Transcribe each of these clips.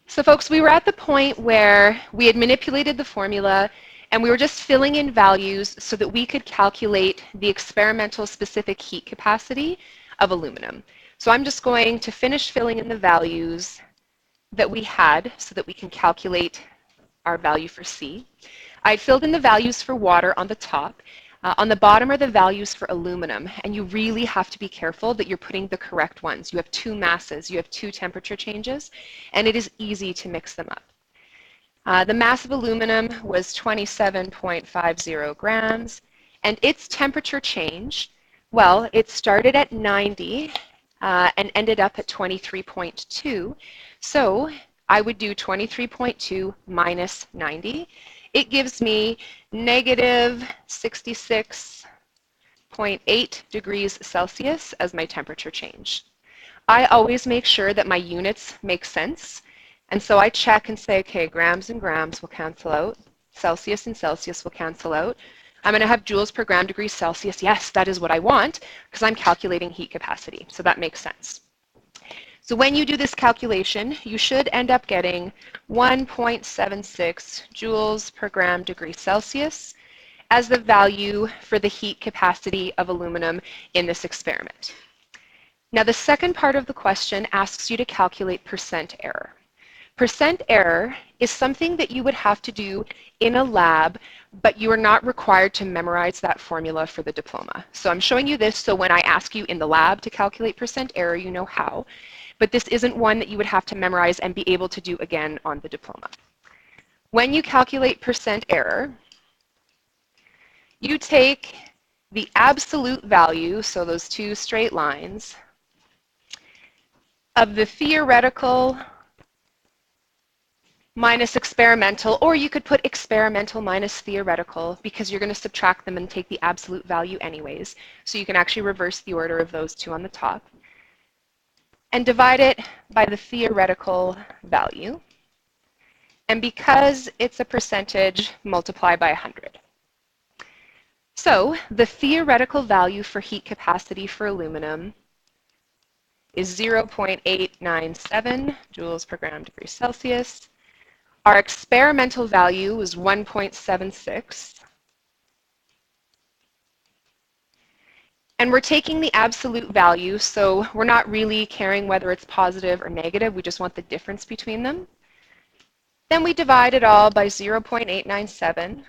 So folks, we were at the point where we had manipulated the formula and we were just filling in values so that we could calculate the experimental specific heat capacity of aluminum. So I'm just going to finish filling in the values that we had so that we can calculate our value for C. I filled in the values for water on the top. On the bottom are the values for aluminum, and you really have to be careful that you're putting the correct ones. You have two masses, you have two temperature changes, and it is easy to mix them up. The mass of aluminum was 27.50 grams, and its temperature change, well, it started at 90 and ended up at 23.2. So I would do 23.2 minus 90. It gives me negative 66.8 degrees Celsius as my temperature change. I always make sure that my units make sense. And so I check and say, okay, grams and grams will cancel out. Celsius and Celsius will cancel out. I'm going to have joules per gram degree Celsius. Yes, that is what I want because I'm calculating heat capacity. So that makes sense. So when you do this calculation, you should end up getting 1.76 joules per gram degree Celsius as the value for the heat capacity of aluminum in this experiment. Now the second part of the question asks you to calculate percent error. Percent error is something that you would have to do in a lab, but you are not required to memorize that formula for the diploma. So I'm showing you this so when I ask you in the lab to calculate percent error, you know how. But this isn't one that you would have to memorize and be able to do again on the diploma. When you calculate percent error, you take the absolute value, so those two straight lines, of the theoretical minus experimental, or you could put experimental minus theoretical because you're going to subtract them and take the absolute value anyways. So you can actually reverse the order of those two on the top. And divide it by the theoretical value. And because it's a percentage, multiply by 100. So the theoretical value for heat capacity for aluminum is 0.897 joules per gram degree Celsius. Our experimental value is 1.76. And we're taking the absolute value, so we're not really caring whether it's positive or negative. We just want the difference between them. Then we divide it all by 0.897,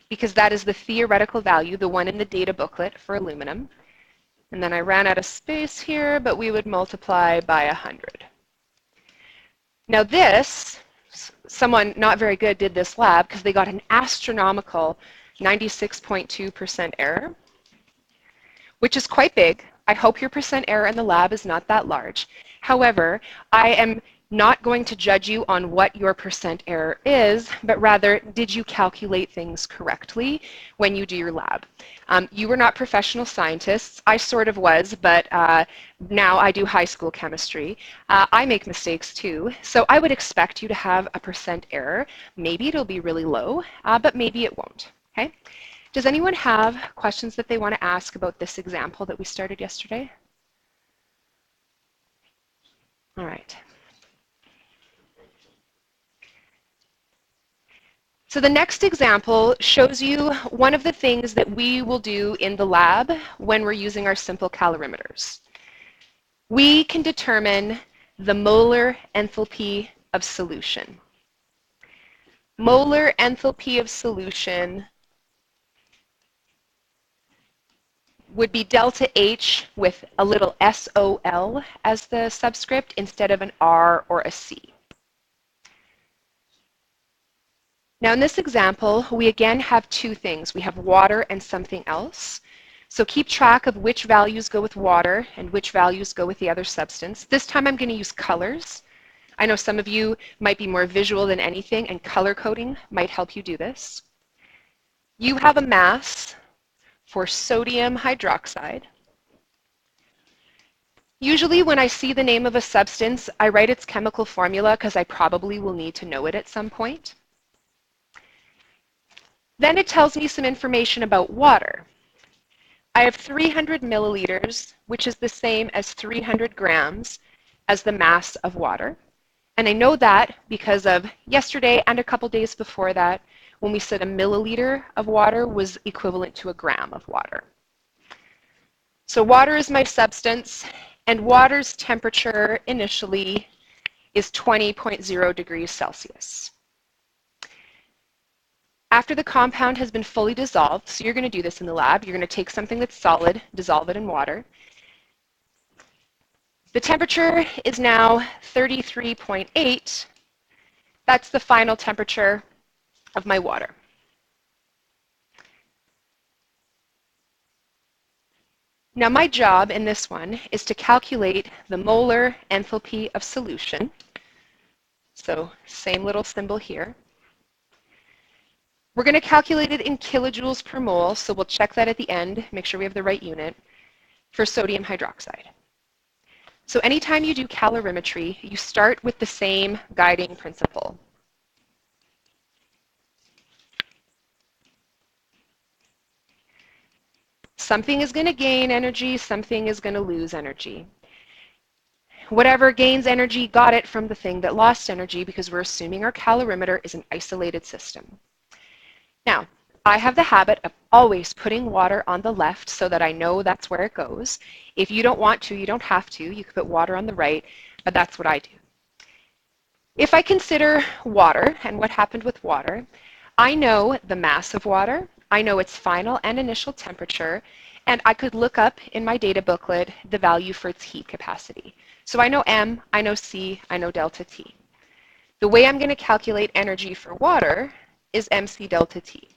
because that is the theoretical value, the one in the data booklet for aluminum. And then I ran out of space here, but we would multiply by 100. Now this, someone not very good did this lab because they got an astronomical 96.2% error, which is quite big. I hope your percent error in the lab is not that large. However, I am not going to judge you on what your percent error is, but rather, did you calculate things correctly when you do your lab? You were not professional scientists. I sort of was, but now I do high school chemistry. I make mistakes too, so I would expect you to have a percent error. Maybe it'll be really low, but maybe it won't, okay? Does anyone have questions that they want to ask about this example that we started yesterday? All right. So the next example shows you one of the things that we will do in the lab when we're using our simple calorimeters. We can determine the molar enthalpy of solution. Molar enthalpy of solution would be delta H with a little SOL as the subscript instead of an R or a C. Now in this example, we again have two things. We have water and something else. So keep track of which values go with water and which values go with the other substance. This time I'm going to use colors. I know some of you might be more visual than anything, and color coding might help you do this. You have a mass for sodium hydroxide. Usually when I see the name of a substance, I write its chemical formula because I probably will need to know it at some point. Then it tells me some information about water. I have 300 milliliters, which is the same as 300 grams as the mass of water. And I know that because of yesterday and a couple days before that, when we said a milliliter of water was equivalent to a gram of water. So water is my substance, and water's temperature initially is 20.0 degrees Celsius. After the compound has been fully dissolved, so you're going to do this in the lab, you're going to take something that's solid, dissolve it in water. The temperature is now 33.8. That's the final temperature of my water. Now my job in this one is to calculate the molar enthalpy of solution. So same little symbol here. We're going to calculate it in kilojoules per mole, so we'll check that at the end, make sure we have the right unit, for sodium hydroxide. So anytime you do calorimetry, you start with the same guiding principle. Something is going to gain energy, something is going to lose energy. Whatever gains energy got it from the thing that lost energy, because we're assuming our calorimeter is an isolated system. Now, I have the habit of always putting water on the left so that I know that's where it goes. If you don't want to, you don't have to. You can put water on the right, but that's what I do. If I consider water and what happened with water, I know the mass of water, I know its final and initial temperature, and I could look up in my data booklet the value for its heat capacity. So I know M, I know C, I know delta T. The way I'm going to calculate energy for water is MC delta T.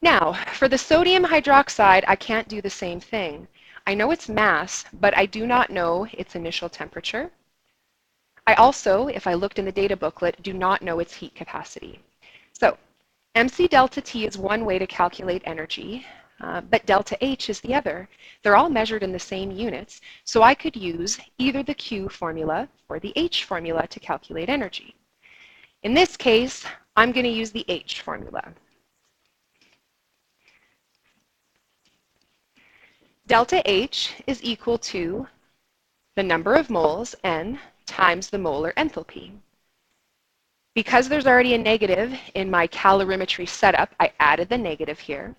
Now, for the sodium hydroxide, I can't do the same thing. I know its mass, but I do not know its initial temperature. I also, if I looked in the data booklet, do not know its heat capacity. So MC delta T is one way to calculate energy, but delta H is the other. They're all measured in the same units, so I could use either the Q formula or the H formula to calculate energy. In this case, I'm going to use the H formula. Delta H is equal to the number of moles, N, times the molar enthalpy. Because there's already a negative in my calorimetry setup, I added the negative here.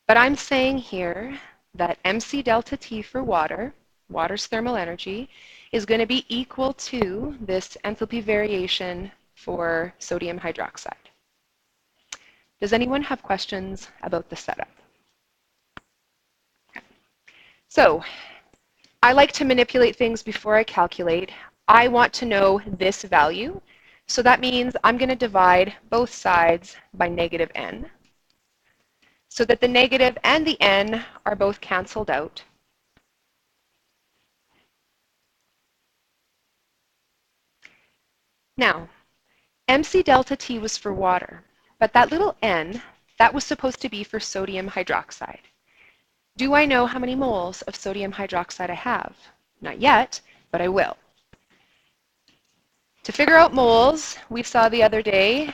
But I'm saying here that MC delta T for water, water's thermal energy, is going to be equal to this enthalpy variation for sodium hydroxide. Does anyone have questions about the setup? So I like to manipulate things before I calculate. I want to know this value. So that means I'm going to divide both sides by negative n, so that the negative and the n are both canceled out. Now, MC delta T was for water, but that little n, that was supposed to be for sodium hydroxide. Do I know how many moles of sodium hydroxide I have? Not yet, but I will. To figure out moles, we saw the other day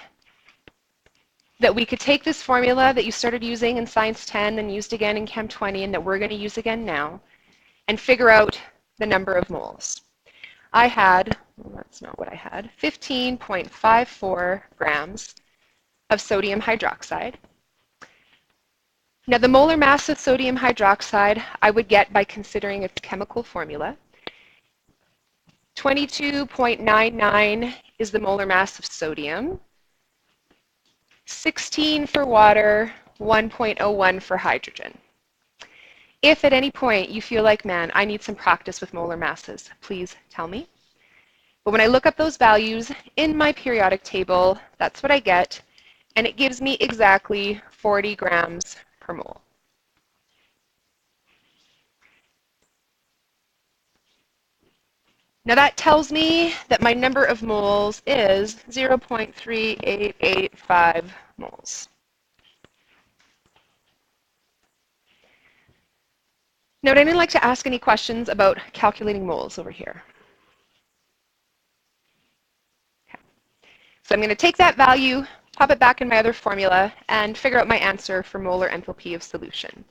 that we could take this formula that you started using in Science 10 and used again in Chem 20 and that we're going to use again now and figure out the number of moles. I had, well, that's not what I had, 15.54 grams of sodium hydroxide. Now the molar mass of sodium hydroxide I would get by considering its chemical formula. 22.99 is the molar mass of sodium, 16 for water, 1.01 for hydrogen. If at any point you feel like, man, I need some practice with molar masses, please tell me. But when I look up those values in my periodic table, that's what I get, and it gives me exactly 40 grams per mole. Now that tells me that my number of moles is 0.3885 moles. Now, would anyone like to ask any questions about calculating moles over here? Okay. So I'm going to take that value, pop it back in my other formula, and figure out my answer for molar enthalpy of solution.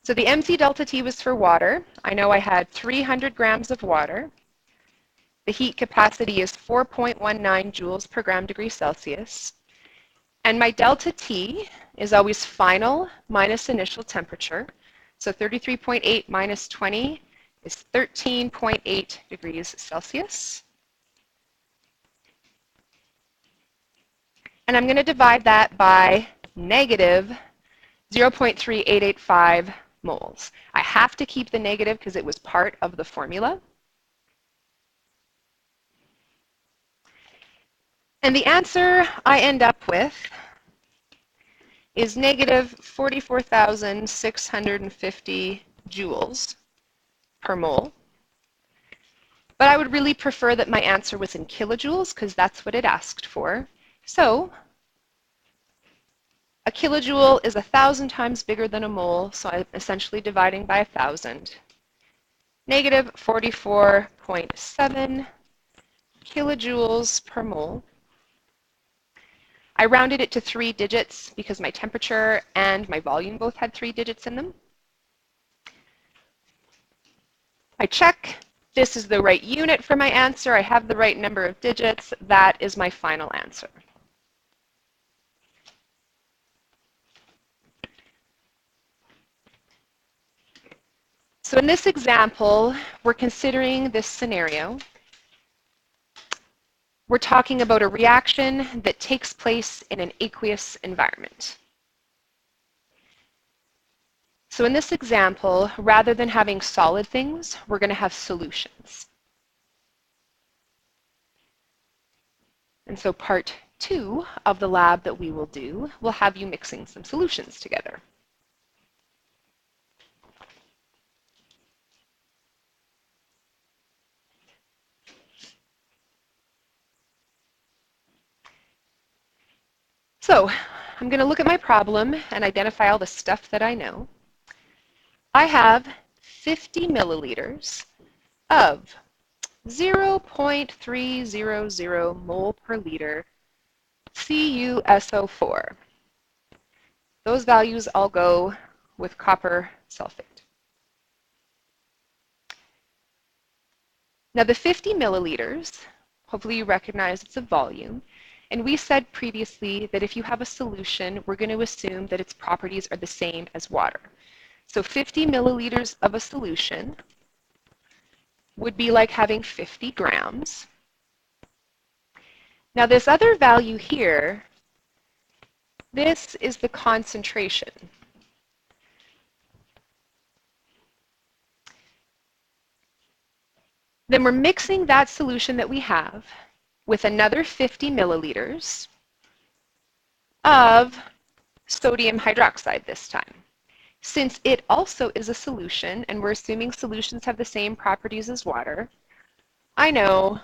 So the MC delta T was for water. I know I had 300 grams of water. The heat capacity is 4.19 joules per gram degree Celsius. And my delta T is always final minus initial temperature. So 33.8 minus 20 is 13.8 degrees Celsius. And I'm going to divide that by negative 0.3885 moles. I have to keep the negative because it was part of the formula. And the answer I end up with is negative 44,650 joules per mole. But I would really prefer that my answer was in kilojoules because that's what it asked for. So a kilojoule is 1,000 times bigger than a mole, so I'm essentially dividing by 1,000. Negative 44.7 kilojoules per mole. I rounded it to 3 digits because my temperature and my volume both had 3 digits in them. I check. This is the right unit for my answer. I have the right number of digits. That is my final answer. So in this example, we're considering this scenario. We're talking about a reaction that takes place in an aqueous environment. So in this example, rather than having solid things, we're going to have solutions. And so part 2 of the lab that we will do will have you mixing some solutions together. So I'm going to look at my problem and identify all the stuff that I know. I have 50 milliliters of 0.300 mole per liter CuSO4. Those values all go with copper sulfate. Now the 50 milliliters, hopefully you recognize it's a volume. And we said previously that if you have a solution, we're going to assume that its properties are the same as water. So 50 milliliters of a solution would be like having 50 grams. Now this other value here, this is the concentration. Then we're mixing that solution that we have with another 50 milliliters of sodium hydroxide this time. Since it also is a solution, and we're assuming solutions have the same properties as water, I know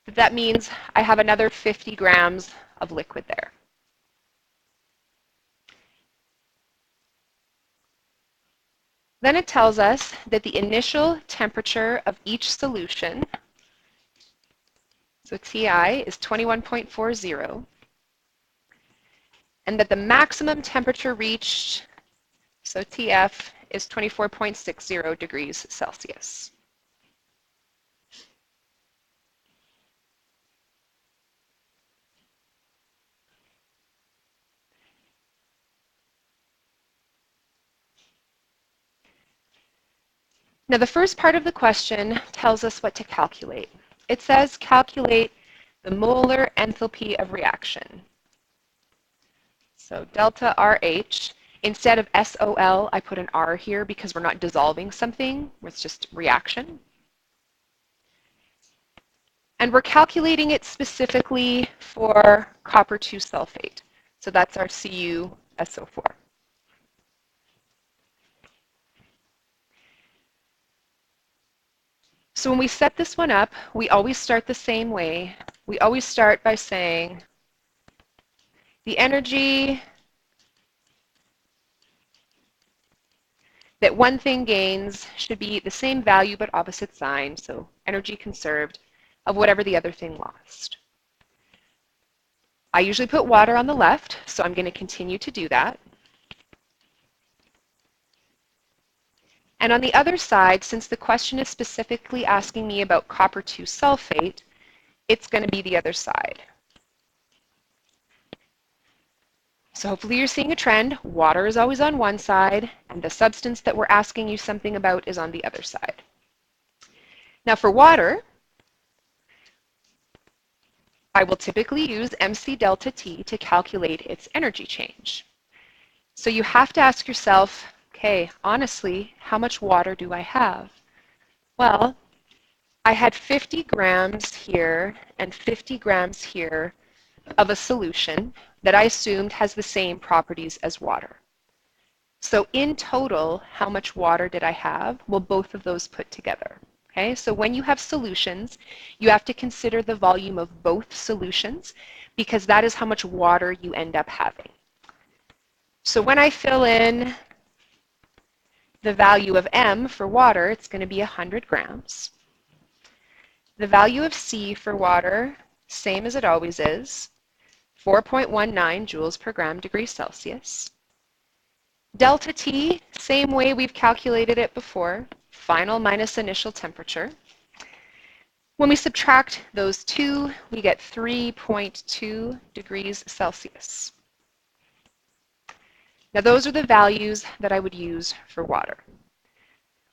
that that means I have another 50 grams of liquid there. Then it tells us that the initial temperature of each solution, so Ti is 21.40, and that the maximum temperature reached, so Tf, is 24.60 degrees Celsius. Now the first part of the question tells us what to calculate. It says calculate the molar enthalpy of reaction. So delta RH, instead of SOL, I put an R here because we're not dissolving something, it's just reaction. And we're calculating it specifically for copper 2 sulfate. So that's our CuSO4. So when we set this one up, we always start the same way. We always start by saying the energy that one thing gains should be the same value but opposite sign, so energy conserved, of whatever the other thing lost. I usually put water on the left, so I'm going to continue to do that. And on the other side, since the question is specifically asking me about copper 2 sulfate, it's going to be the other side. So hopefully you're seeing a trend. Water is always on one side, and the substance that we're asking you something about is on the other side. Now for water, I will typically use MC delta T to calculate its energy change. So you have to ask yourself, okay, honestly, how much water do I have? Well, I had 50 grams here and 50 grams here of a solution that I assumed has the same properties as water. So in total, how much water did I have? Well, both of those put together. Okay, so when you have solutions, you have to consider the volume of both solutions because that is how much water you end up having. So when I fill in the value of M for water, it's going to be 100 grams. The value of C for water, same as it always is, 4.19 joules per gram degree Celsius. Delta T, same way we've calculated it before, final minus initial temperature. When we subtract those two, we get 3.2 degrees Celsius. Now those are the values that I would use for water.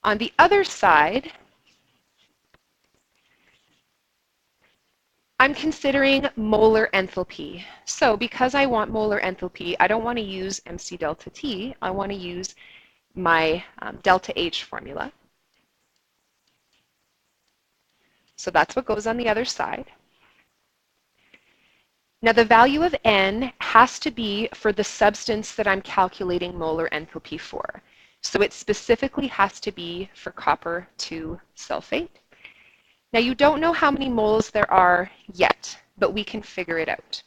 On the other side, I'm considering molar enthalpy. So because I want molar enthalpy, I don't want to use MC delta T. I want to use my delta H formula. So that's what goes on the other side. Now the value of N has to be for the substance that I'm calculating molar enthalpy for. So it specifically has to be for copper 2 sulfate. Now you don't know how many moles there are yet, but we can figure it out.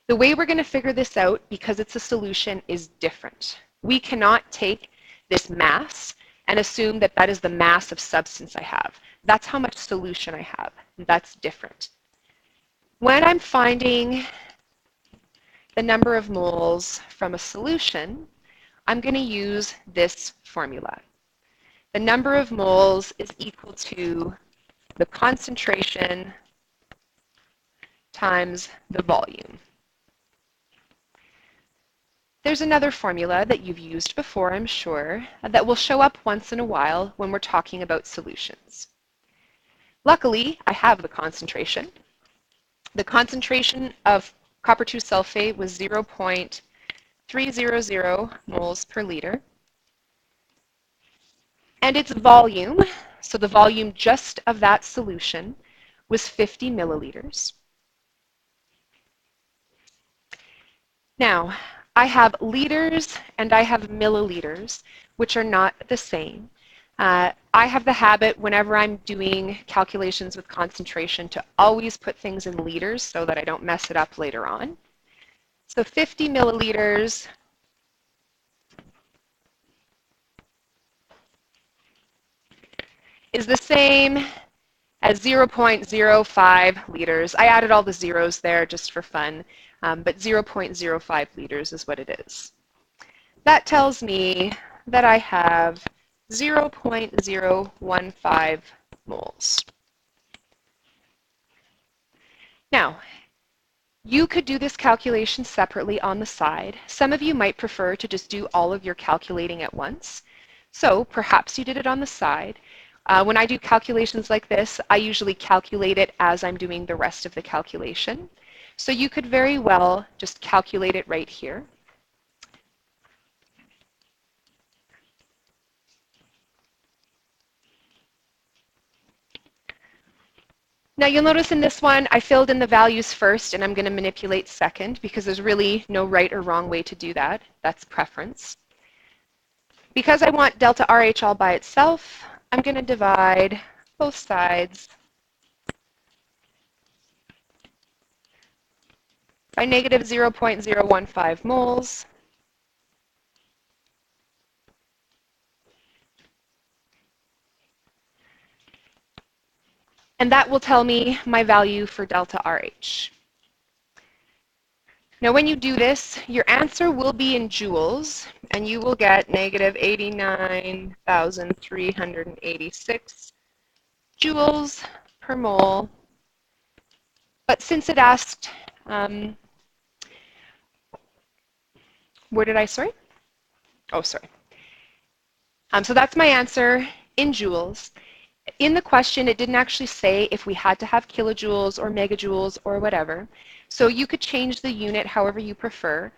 The way we're going to figure this out, because it's a solution, is different. We cannot take this mass and assume that that is the mass of substance I have. That's how much solution I have. That's different. When I'm finding the number of moles from a solution, I'm going to use this formula. The number of moles is equal to the concentration times the volume. There's another formula that you've used before, I'm sure, that will show up once in a while when we're talking about solutions. Luckily, I have the concentration. The concentration of copper 2 sulfate was 0.300 moles per liter. And its volume, so the volume just of that solution, was 50 milliliters. Now, I have liters and I have milliliters, which are not the same. I have the habit, whenever I'm doing calculations with concentration, to always put things in liters so that I don't mess it up later on. So 50 milliliters is the same as 0.05 liters. I added all the zeros there just for fun, but 0.05 liters is what it is. That tells me that I have 0.015 moles. Now, you could do this calculation separately on the side. Some of you might prefer to just do all of your calculating at once. So perhaps you did it on the side. When I do calculations like this, I usually calculate it as I'm doing the rest of the calculation. So you could very well just calculate it right here. Now you'll notice in this one, I filled in the values first and I'm going to manipulate second because there's really no right or wrong way to do that. That's preference. Because I want delta RH all by itself, I'm going to divide both sides by negative 0.015 moles. And that will tell me my value for delta RH. Now when you do this, your answer will be in joules, and you will get negative 89,386 joules per mole. But since it asked, where did I, sorry? Oh, sorry. So that's my answer in joules. In the question, it didn't actually say if we had to have kilojoules or megajoules or whatever. So you could change the unit however you prefer.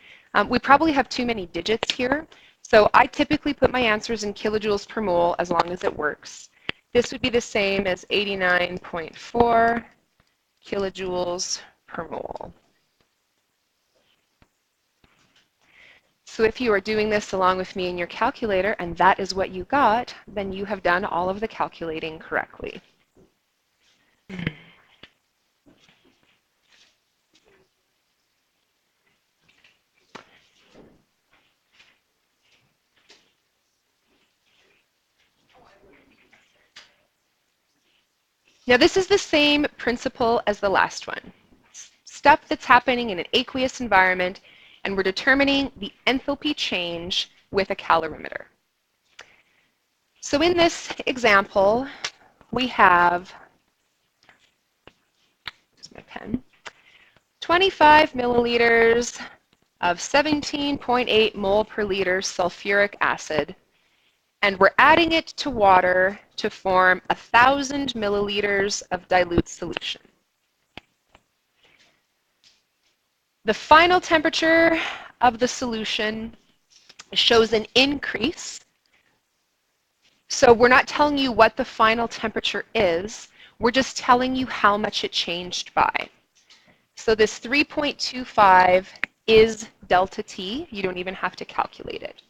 We probably have too many digits here. So I typically put my answers in kilojoules per mole as long as it works. This would be the same as 89.4 kilojoules per mole. So if you are doing this along with me in your calculator and that is what you got, then you have done all of the calculating correctly. Now this is the same principle as the last one. Stuff that's happening in an aqueous environment, and we're determining the enthalpy change with a calorimeter. So in this example, we have, here's my pen, 25 milliliters of 17.8 mole per liter sulfuric acid, and we're adding it to water to form 1,000 milliliters of dilute solution. The final temperature of the solution shows an increase. So we're not telling you what the final temperature is, we're just telling you how much it changed by. So this 3.25 is delta T. You don't even have to calculate it.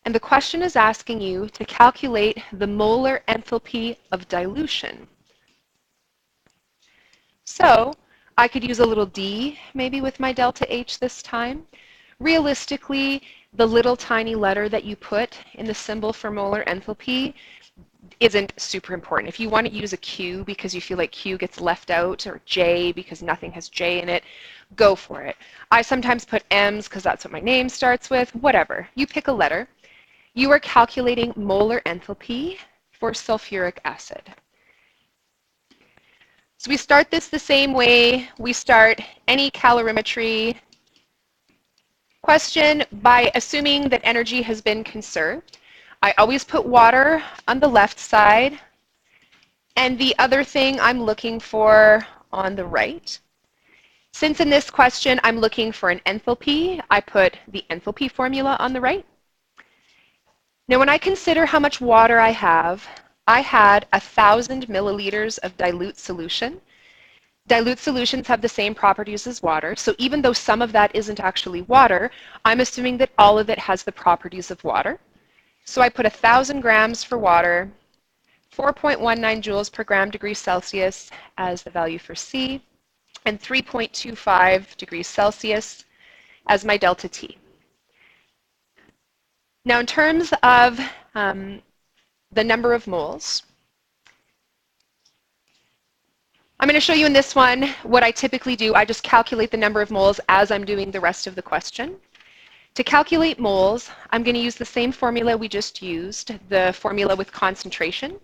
And the question is asking you to calculate the molar enthalpy of dilution. So I could use a little d maybe with my delta H this time. Realistically, the little tiny letter that you put in the symbol for molar enthalpy isn't super important. If you want to use a Q because you feel like Q gets left out, or J because nothing has J in it, go for it. I sometimes put M's because that's what my name starts with. Whatever. You pick a letter. You are calculating molar enthalpy for sulfuric acid. So we start this the same way we start any calorimetry question, by assuming that energy has been conserved. I always put water on the left side, and the other thing I'm looking for on the right. Since in this question I'm looking for an enthalpy, I put the enthalpy formula on the right. Now when I consider how much water I had 1,000 milliliters of dilute solution. Dilute solutions have the same properties as water, so even though some of that isn't actually water, I'm assuming that all of it has the properties of water. So I put 1,000 grams for water, 4.19 joules per gram degree Celsius as the value for C, and 3.25 degrees Celsius as my delta T. Now in terms of the number of moles, I'm going to show you in this one what I typically do. I just calculate the number of moles as I'm doing the rest of the question. To calculate moles, I'm going to use the same formula we just used, the formula with concentration.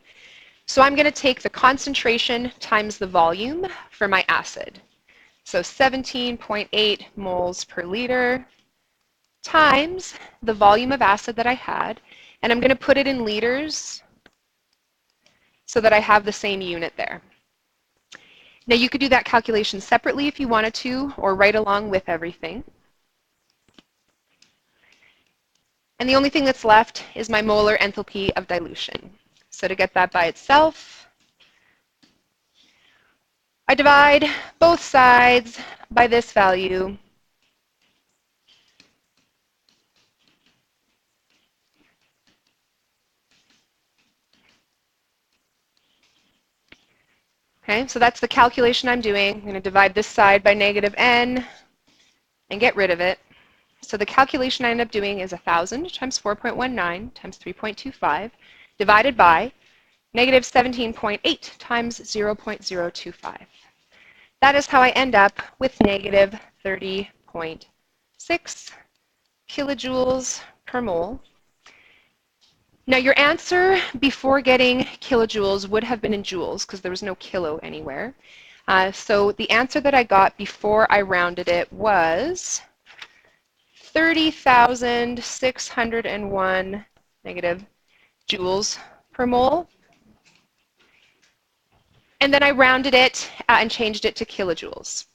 So I'm going to take the concentration times the volume for my acid. So 17.8 moles per liter times the volume of acid that I had, and I'm going to put it in liters so that I have the same unit there. Now you could do that calculation separately if you wanted to, or right along with everything. And the only thing that's left is my molar enthalpy of dilution. So to get that by itself, I divide both sides by this value. Okay, so that's the calculation I'm doing. I'm going to divide this side by negative n and get rid of it. So the calculation I end up doing is 1,000 times 4.19 times 3.25 divided by negative 17.8 times 0.025. That is how I end up with negative 30.6 kilojoules per mole. Now your answer before getting kilojoules would have been in joules because there was no kilo anywhere. So the answer that I got before I rounded it was 30,601 negative joules per mole. And then I rounded it and changed it to kilojoules.